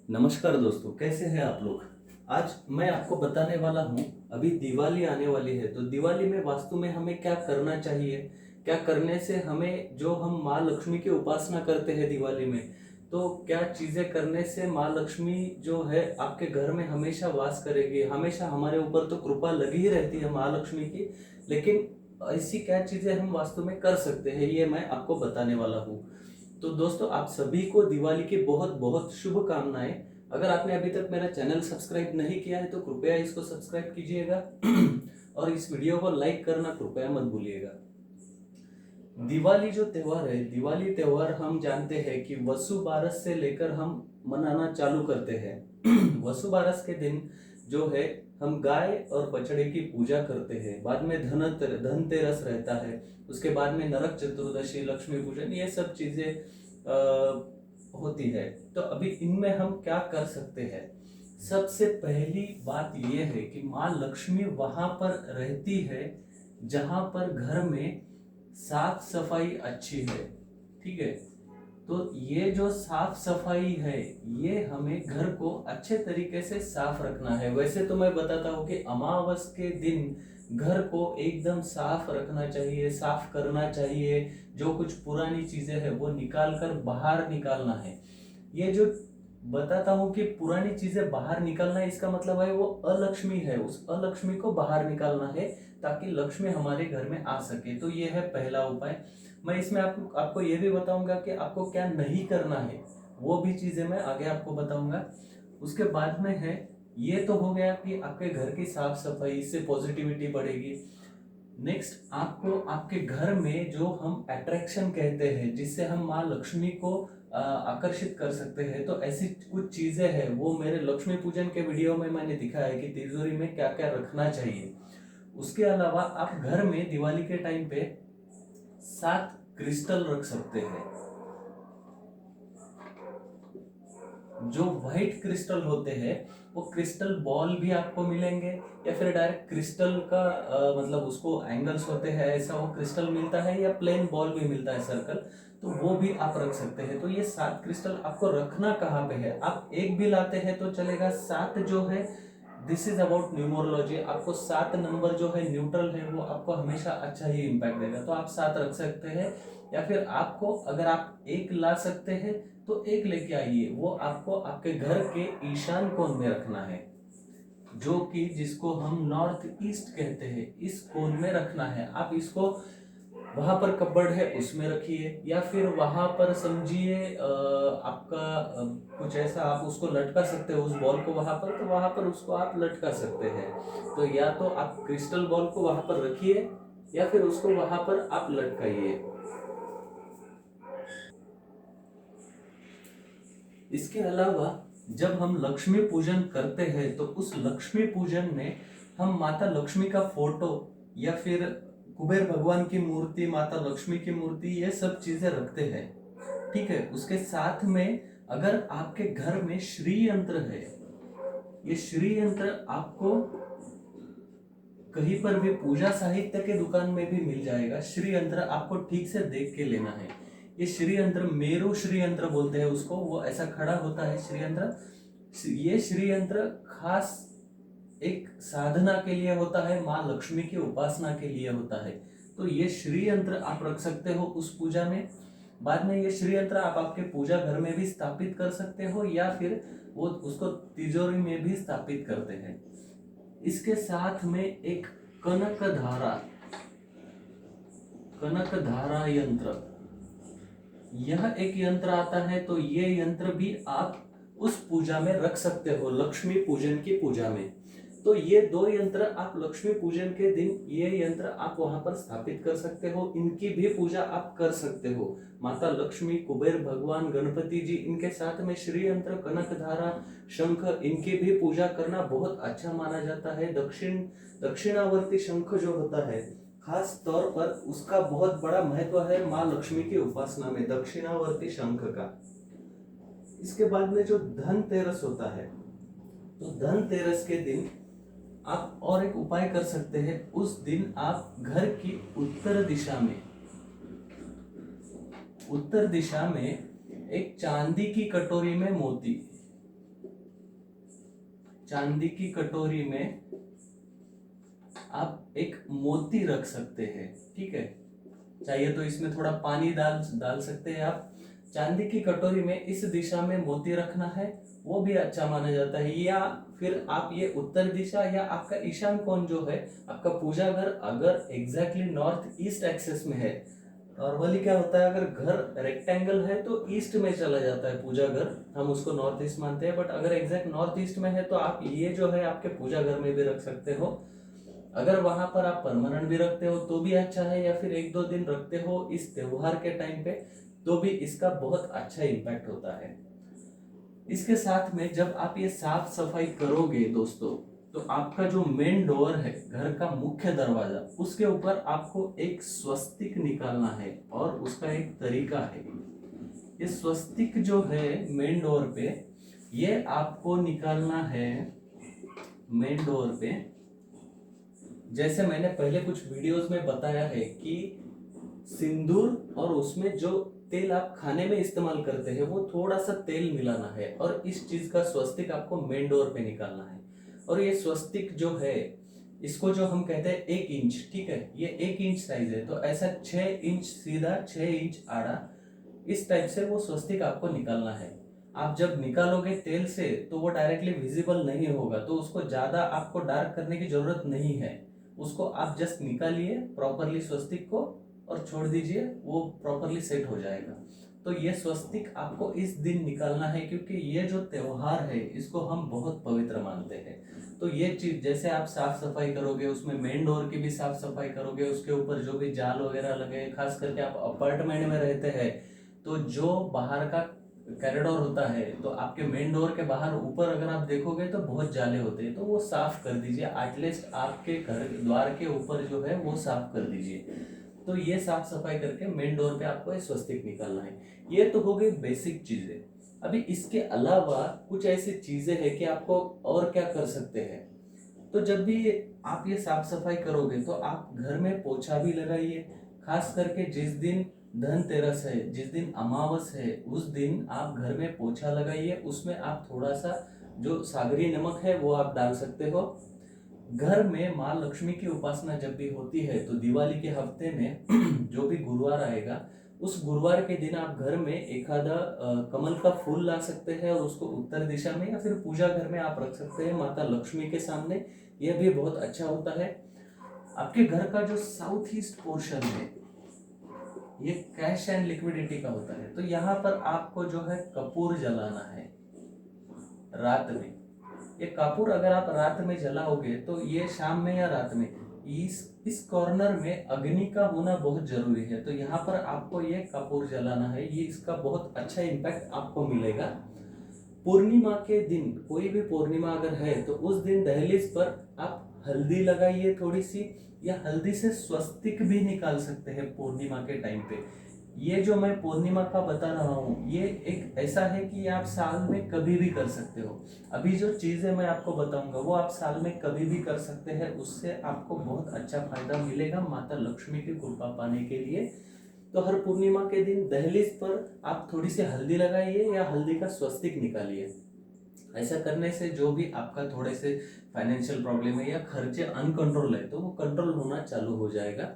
नमस्कार दोस्तों, कैसे हैं आप लोग। आज मैं आपको बताने वाला हूँ, अभी दिवाली आने वाली है तो दिवाली में वास्तु में हमें क्या करना चाहिए, क्या करने से हमें, जो हम माँ लक्ष्मी की उपासना करते हैं दिवाली में, तो क्या चीज़ें करने से माँ लक्ष्मी जो है आपके घर में हमेशा वास करेगी, हमेशा हमारे ऊपर तो कृपा लगी ही रहती है माँ लक्ष्मी की। लेकिन ऐसी क्या चीज़ें हम वास्तु में कर सकते हैं, ये मैं आपको बताने वाला हूँ। तो दोस्तों, आप सभी को दिवाली की बहुत बहुत शुभकामनाएं। अगर आपने अभी तक मेरा चैनल सब्सक्राइब नहीं किया है तो कृपया इसको सब्सक्राइब कीजिएगा और इस वीडियो को लाइक करना कृपया मत भूलिएगा। दिवाली जो त्योहार है, दिवाली त्योहार हम जानते हैं कि वसु बारस से लेकर हम मनाना चालू करते हैं वसु बारस के दिन जो है हम गाय और बछड़े की पूजा करते हैं। बाद में धनतेरस रहता है, उसके बाद में नरक चतुर्दशी, लक्ष्मी पूजन, ये सब चीजें होती है। तो अभी इनमें हम क्या कर सकते हैं। सबसे पहली बात यह है कि माँ लक्ष्मी वहां पर रहती है जहां पर घर में साफ सफाई अच्छी है। ठीक है, तो ये जो साफ सफाई है, ये हमें घर को अच्छे तरीके से साफ रखना है। वैसे तो मैं बताता हूँ कि अमावस के दिन घर को एकदम साफ रखना चाहिए, साफ करना चाहिए। जो कुछ पुरानी चीजें हैं वो निकाल कर बाहर निकालना है। ये जो बताता हूँ कि पुरानी चीजें बाहर निकालना है, इसका मतलब है वो अलक्ष्मी है, उस अलक्ष्मी को बाहर निकालना है ताकि लक्ष्मी हमारे घर में आ सके। तो ये है पहला उपाय। मैं इसमें आपको ये भी बताऊंगा कि आपको क्या नहीं करना है, वो भी चीजें मैं आगे आपको बताऊंगा। उसके बाद में है, ये तो हो गया कि आपके घर की साफ सफाई, इससे पॉजिटिविटी बढ़ेगी। नेक्स्ट, आपको आपके घर में जो हम अट्रैक्शन कहते हैं, जिससे हम माँ लक्ष्मी को आकर्षित कर सकते हैं, तो ऐसी कुछ चीजें हैं, वो मेरे लक्ष्मी पूजन के वीडियो में मैंने दिखाया है कि तिजोरी में क्या क्या रखना चाहिए। उसके अलावा आप घर में दिवाली के टाइम पे 7 क्रिस्टल रख सकते हैं। जो व्हाइट क्रिस्टल होते हैं वो क्रिस्टल बॉल भी आपको मिलेंगे, या फिर डायरेक्ट क्रिस्टल का मतलब उसको एंगल्स होते हैं ऐसा वो क्रिस्टल मिलता है, या प्लेन बॉल भी मिलता है सर्कल, तो वो भी आप रख सकते हैं। तो ये 7 क्रिस्टल आपको रखना कहाँ पे है, आप एक भी लाते हैं तो चलेगा। 7 जो है, दिस इज अबाउट न्यूमरोलॉजी, आपको 7 नंबर जो है न्यूट्रल है, वो आपको हमेशा अच्छा ही इम्पैक्ट देगा। तो आप 7 रख सकते हैं, या फिर आपको अगर आप एक ला सकते हैं तो एक लेके आइए। वो आपको आपके घर के ईशान कोण में रखना है, जो कि जिसको हम नॉर्थ ईस्ट कहते हैं, इस कोण में रखना है। आप इसको वहां पर कपबोर्ड है उसमें रखिए, या फिर वहां पर समझिए आपका कुछ ऐसा, आप उसको लटका सकते हो उस बॉल को वहां पर, तो वहां पर उसको आप लटका सकते हैं। तो या तो आप क्रिस्टल बॉल को वहां पर रखिए, या फिर उसको वहां पर आप लटकाइए। इसके अलावा जब हम लक्ष्मी पूजन करते हैं तो उस लक्ष्मी पूजन में हम माता लक्ष्मी का फोटो, या फिर कुबेर भगवान की मूर्ति, माता लक्ष्मी की मूर्ति, ये सब चीजें रखते हैं। ठीक है, उसके साथ में अगर आपके घर में श्री यंत्र है, ये श्री यंत्र आपको कहीं पर भी पूजा साहित्य के दुकान में भी मिल जाएगा। श्री यंत्र आपको ठीक से देख के लेना है। ये श्री यंत्र मेरु श्री यंत्र बोलते हैं उसको, वो ऐसा खड़ा होता है श्री यंत्र। ये श्री यंत्र खास एक साधना के लिए होता है, माँ लक्ष्मी की उपासना के लिए होता है। तो ये श्री यंत्र आप रख सकते हो उस पूजा में। बाद में ये श्री यंत्र आप आपके पूजा घर में भी स्थापित कर सकते हो, या फिर वो उसको तिजोरी में भी स्थापित करते हैं। इसके साथ में एक कनक धारा, कनक धारा यंत्र, यह एक यंत्र आता है। तो ये यंत्र भी आप उस पूजा में रख सकते हो, लक्ष्मी पूजन की पूजा में। तो ये 2 यंत्र आप लक्ष्मी पूजन के दिन, ये यंत्र आप वहां पर स्थापित कर सकते हो। इनकी भी पूजा आप कर सकते हो। माता लक्ष्मी, कुबेर भगवान, गणपति जी, इनके साथ में श्री यंत्र, कनक धारा, शंख, इनकी भी पूजा करना बहुत अच्छा माना जाता है। दक्षिणावर्ती शंख जो होता है, खास तौर पर उसका बहुत बड़ा महत्व है माँ लक्ष्मी की उपासना में, दक्षिणावर्ती शंख का। इसके बाद में जो धनतेरस होता है, तो धनतेरस के दिन आप और एक उपाय कर सकते हैं। उस दिन आप घर की उत्तर दिशा में एक चांदी की कटोरी में मोती, चांदी की कटोरी में आप एक मोती रख सकते हैं, ठीक है। चाहिए तो इसमें थोड़ा पानी डाल डाल सकते हैं आप। चांदी की कटोरी में इस दिशा में मोती रखना है, वो भी अच्छा माना जाता है। या फिर आप ये उत्तर दिशा या आपका ईशान कोण जो है, आपका पूजा घर अगर एग्जैक्टली नॉर्थ ईस्ट एक्सेस में है, नॉर्मली क्या होता है अगर घर रेक्टेंगल है तो ईस्ट में चला जाता है पूजा घर, हम उसको नॉर्थ ईस्ट मानते हैं। बट अगर एग्जैक्ट नॉर्थ ईस्ट में है तो आप ये जो है आपके पूजा घर में भी रख सकते हो। अगर वहां पर आप परमानेंट भी रखते हो तो भी अच्छा है, या फिर 1-2 दिन रखते हो इस त्योहार के टाइम पे तो भी इसका बहुत अच्छा इम्पैक्ट होता है। इसके साथ में जब आप ये साफ सफाई करोगे दोस्तों, तो आपका जो मेन डोर है, घर का मुख्य दरवाजा, उसके ऊपर आपको एक स्वस्तिक निकालना है और उसका एक तरीका है। ये स्वस्तिक जो है मेन डोर पे, ये आपको निकालना है मेन डोर पे। जैसे मैंने पहले कुछ वीडियोस में बताया है कि सिंदूर और उसमें जो तेल आप खाने में इस्तेमाल करते हैं वो थोड़ा सा तेल मिलाना है, और इस चीज का स्वस्तिक आपको मेन डोर पे निकालना है। और ये स्वस्तिक जो है, इसको जो हम कहते हैं 1 इंच, ठीक है, ये 1 इंच साइज है, तो ऐसा 6 इंच सीधा 6 इंच आड़ा, इस टाइप से वो स्वस्तिक आपको निकालना है। आप जब निकालोगे तेल से तो वो डायरेक्टली विजिबल नहीं होगा, तो उसको ज्यादा आपको डार्क करने की जरूरत नहीं है। उसको आप जस्ट निकालिए प्रॉपरली स्वस्तिक को और छोड़ दीजिए, वो प्रॉपरली सेट हो जाएगा। तो ये स्वस्तिक आपको इस दिन निकालना है, क्योंकि ये जो त्योहार है इसको हम बहुत पवित्र मानते हैं। तो ये चीज जैसे आप साफ सफाई करोगे, उसमें मेन डोर की भी साफ सफाई करोगे, उसके ऊपर जो भी जाल वगैरह लगे, खास करके आप अपार्टमेंट में रहते हैं तो जो बाहर का कॉरिडोर होता है, तो आपके मेन डोर के बाहर ऊपर अगर आप देखोगे तो बहुत जाले होते हैं, तो वो साफ कर दीजिए। एटलीस्ट आपके घर द्वार के ऊपर जो है वो साफ कर दीजिए। तो ये साफ सफाई करके मेन डोर पे आपको स्वस्तिक निकालना है। ये तो हो गई बेसिक चीजें। अभी इसके अलावा कुछ ऐसी चीजें हैं कि आपको और क्या कर सकते हैं। तो जब भी आप ये साफ सफाई करोगे तो आप घर में पोछा भी लगाइए। खास करके जिस दिन धनतेरस है, जिस दिन अमावस है, उस दिन आप घर में पोछा लगाइए। उसमें आप थोड़ा सा जो सागरी नमक है वो आप डाल सकते हो। घर में माँ लक्ष्मी की उपासना जब भी होती है तो दिवाली के हफ्ते में जो भी गुरुवार आएगा, उस गुरुवार के दिन आप घर में एक आधा कमल का फूल ला सकते हैं और उसको उत्तर दिशा में या फिर पूजा घर में आप रख सकते हैं माता लक्ष्मी के सामने। यह भी बहुत अच्छा होता है। आपके घर का जो साउथ ईस्ट पोर्शन है ये कैश एंड लिक्विडिटी का होता है, तो यहाँ पर आपको जो है कपूर जलाना है रात में। ये कपूर अगर आप रात में जलाओगे तो ये शाम में या रात में इस कॉर्नर में अग्नि का होना बहुत जरूरी है। तो यहाँ पर आपको ये कपूर जलाना है, ये इसका बहुत अच्छा इम्पैक्ट आपको मिलेगा। पूर्णिमा के दिन, कोई भी पूर्णिमा अगर है तो उस दिन दहलीज पर आप हल्दी लगाइए थोड़ी सी, या हल्दी से स्वस्तिक भी निकाल सकते हैं पूर्णिमा के टाइम पे। ये जो मैं पूर्णिमा का बता रहा हूँ ये एक ऐसा है कि आप साल में कभी भी कर सकते हो। अभी जो चीजें मैं आपको बताऊंगा वो आप साल में कभी भी कर सकते हैं, उससे आपको बहुत अच्छा फायदा मिलेगा माता लक्ष्मी की कृपा पाने के लिए। तो हर पूर्णिमा के दिन दहलीज पर आप थोड़ी सी हल्दी लगाइए या हल्दी का स्वस्तिक निकालिए। ऐसा करने से जो भी आपका थोड़े से फाइनेंशियल प्रॉब्लम है या खर्चे अनकंट्रोल है तो वो कंट्रोल होना चालू हो जाएगा।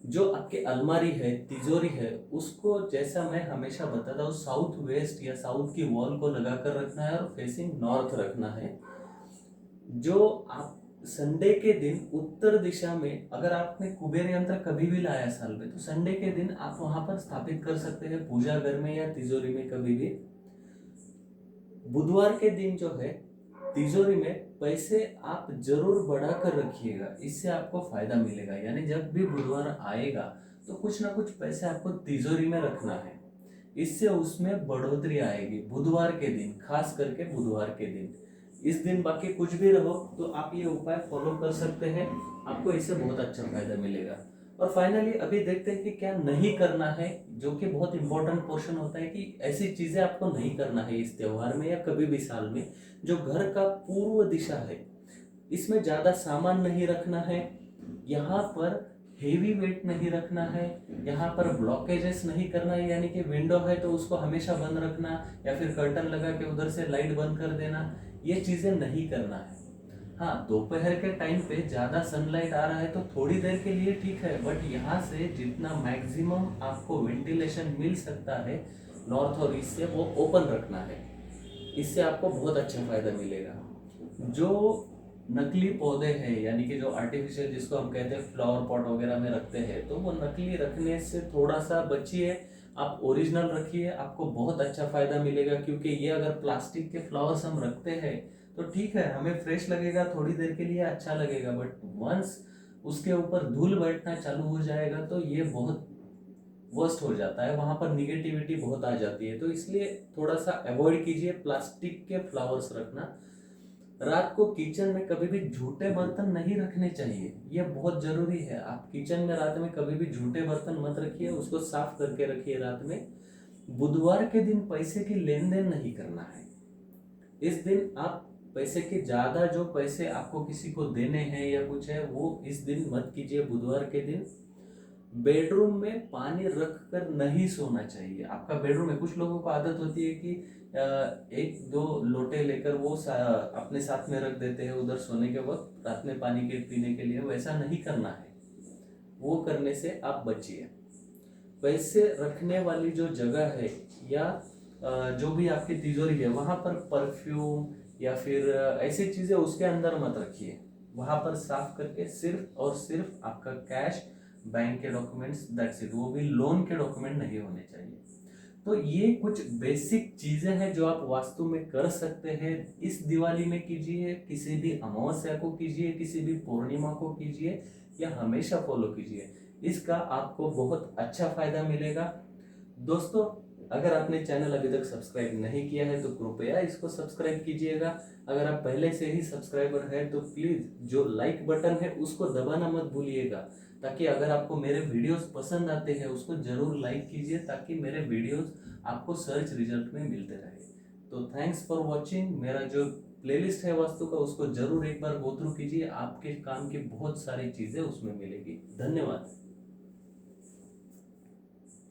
जो आपके अलमारी है, तिजोरी है, उसको जैसा मैं हमेशा बताता हूँ साउथ वेस्ट या साउथ की वॉल को लगा कर रखना है और फेसिंग नॉर्थ रखना है। जो आप संडे के दिन उत्तर दिशा में, अगर आपने कुबेर यंत्र कभी भी लाया साल में, तो संडे के दिन आप वहां पर स्थापित कर सकते हैं पूजा घर में या तिजोरी में कभी भी। बुधवार के दिन जो है तिजोरी में पैसे आप जरूर बढ़ा कर रखिएगा, इससे आपको फायदा मिलेगा। यानी जब भी बुधवार आएगा तो कुछ ना कुछ पैसे आपको तिजोरी में रखना है, इससे उसमें बढ़ोतरी आएगी बुधवार के दिन, खास करके बुधवार के दिन। इस दिन बाकी कुछ भी रहो तो आप ये उपाय फॉलो कर सकते हैं, आपको इससे बहुत अच्छा फायदा मिलेगा। और फाइनली अभी देखते हैं कि क्या नहीं करना है, जो कि बहुत इंपॉर्टेंट पोर्शन होता है कि ऐसी चीजें आपको नहीं करना है इस त्योहार में या कभी भी साल में। जो घर का पूर्व दिशा है इसमें ज्यादा सामान नहीं रखना है। यहाँ पर हेवी वेट नहीं रखना है, यहाँ पर ब्लॉकेजेस नहीं करना है, यानी कि विंडो है तो उसको हमेशा बंद रखना या फिर कर्टन लगा के उधर से लाइट बंद कर देना, ये चीजें नहीं करना है। हाँ, दोपहर के टाइम पे ज्यादा सनलाइट आ रहा है तो थोड़ी देर के लिए ठीक है, बट यहाँ से जितना मैक्सिमम आपको वेंटिलेशन मिल सकता है नॉर्थ और ईस्ट से, वो ओपन रखना है। इससे आपको बहुत अच्छा फायदा मिलेगा। जो नकली पौधे हैं, यानी कि जो आर्टिफिशियल जिसको हम कहते हैं फ्लावर पॉट वगैरह में रखते हैं, तो वो नकली रखने से थोड़ा सा बचिए, आप ओरिजिनल रखिए, आपको बहुत अच्छा फायदा मिलेगा। क्योंकि ये अगर प्लास्टिक के फ्लावर्स हम रखते हैं तो ठीक है, हमें फ्रेश लगेगा, थोड़ी देर के लिए अच्छा लगेगा, बट वंस उसके ऊपर धूल बैठना चालू हो जाएगा तो ये बहुत वर्स्ट हो जाता है, वहां पर निगेटिविटी बहुत आ जाती है। तो इसलिए थोड़ा सा अवॉइड कीजिए प्लास्टिक के फ्लावर्स रखना। रात को किचन में कभी भी झूठे बर्तन नहीं रखने चाहिए, ये बहुत जरूरी है। आप किचन में रात में कभी भी झूठे बर्तन मत रखिए, उसको साफ करके रखिए रात में। बुधवार के दिन पैसे की लेन देन नहीं करना है। इस दिन आप पैसे के ज्यादा, जो पैसे आपको किसी को देने हैं या कुछ है, वो इस दिन मत कीजिए बुधवार के दिन। बेडरूम में पानी रख कर नहीं सोना चाहिए। आपका बेडरूम में, कुछ लोगों को आदत होती है कि एक दो लोटे लेकर वो अपने साथ में रख देते हैं उधर सोने के वक्त रात में पानी के पीने के लिए। वैसा नहीं करना है, वो करने से आप बचिए। पैसे रखने वाली जो जगह है या जो भी आपकी तिजोरी है, वहां पर परफ्यूम या फिर ऐसी चीजें उसके अंदर मत रखिए। वहां पर साफ करके सिर्फ और सिर्फ आपका कैश, बैंक के डॉक्यूमेंट्स, दैट्स इट। वो भी लोन के डॉक्यूमेंट नहीं होने चाहिए। तो ये कुछ बेसिक चीजें हैं जो आप वास्तु में कर सकते हैं। इस दिवाली में कीजिए, किसी भी अमावस्या को कीजिए, किसी भी पूर्णिमा को कीजिए, या हमेशा फॉलो कीजिए। इसका आपको बहुत अच्छा फायदा मिलेगा। दोस्तों, अगर आपने चैनल अभी तक सब्सक्राइब नहीं किया है तो कृपया इसको सब्सक्राइब कीजिएगा। अगर आप पहले से ही सब्सक्राइबर हैं तो प्लीज जो लाइक बटन है उसको दबाना मत भूलिएगा, ताकि अगर आपको मेरे वीडियोस पसंद आते हैं उसको जरूर लाइक कीजिए, ताकि मेरे वीडियोस आपको सर्च रिजल्ट में मिलते रहे। तो थैंक्स फॉर वॉचिंग। मेरा जो प्लेलिस्ट है वास्तु का, उसको जरूर एक बार गो थ्रू कीजिए, आपके काम की बहुत सारी चीजें उसमें मिलेगी। धन्यवाद।